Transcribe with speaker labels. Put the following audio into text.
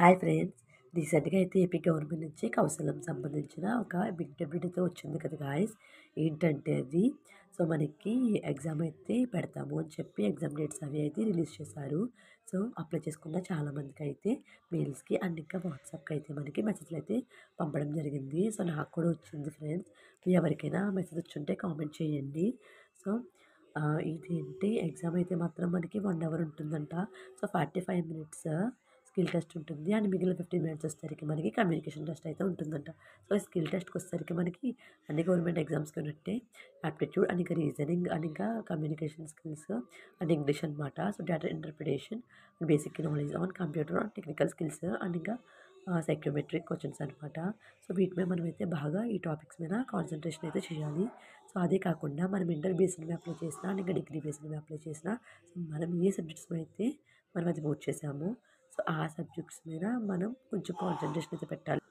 Speaker 1: Hi friends. రీసెంట్‌గా అయితే AP government నుంచి కౌశలం సంబంధించిన ఒక బిగ్ అప్డేట్ అయితే వచ్చింది కదా గాయ్స్! ఏంటంటే అది మనకి ఎగ్జామ్ అయితే పెడతాము అని చెప్పి ఎగ్జామ్ డేట్స్ అవి అయితే రిలీజ్ చేశారు. అప్లై చేసుకున్న చాలామందికైతే మెయిల్స్‌కి అండ్ ఇంకా వాట్సాప్‌కి అయితే మనకి మెసేజ్‌లు అయితే పంపడం జరిగింది. నాకు కూడా వచ్చింది ఫ్రెండ్స్. మీ ఎవరికైనా మెసేజ్ వచ్చుంటే కామెంట్ చేయండి. సో, ఇదేంటి ఎగ్జామ్ అయితే మాత్రం మనకి 1 అవర్ ఉంటుందంట. 45 మినిట్స్ స్కిల్ టెస్ట్ ఉంటుంది. అండ్ మిగిలిన 15 మినిట్స్ వచ్చేసరికి మనకి కమ్యూనికేషన్ టెస్ట్ అయితే ఉంటుందంట. స్కిల్ టెస్ట్‌కి వచ్చేసరికి మనకి అన్ని గవర్నమెంట్ ఎగ్జామ్స్‌కి ఉన్నట్టే యాప్టిట్యూడ్ అండ్ ఇంకా రీజనింగ్ అండ్ ఇంకా కమ్యూనికేషన్ స్కిల్స్ అండ్ ఇంగ్లీష్ అనమాట. Data interpretation, basic knowledge on computer and technical skills and ఇంకా సైక్రోమెట్రిక్ క్వెషన్స్ అనమాట. వీటి మీద మనమైతే బాగా ఈ టాపిక్స్ మీద కాన్సంట్రేషన్ అయితే చేయాలి. అదే కాకుండా మనం ఇంటర్ బేస్డ్ మీద అప్లై చేసినా అండ్ ఇంకా డిగ్రీ బేస్డ్ మీద అప్లై చేసినా మనం ఏ సబ్జెక్ట్స్ అయితే మనం అది బోర్డ్ చేసామో ఆ సబ్జెక్ట్స్ మీద మనం కొంచెం కాన్సంట్రేషన్ అయితే పెట్టాలి.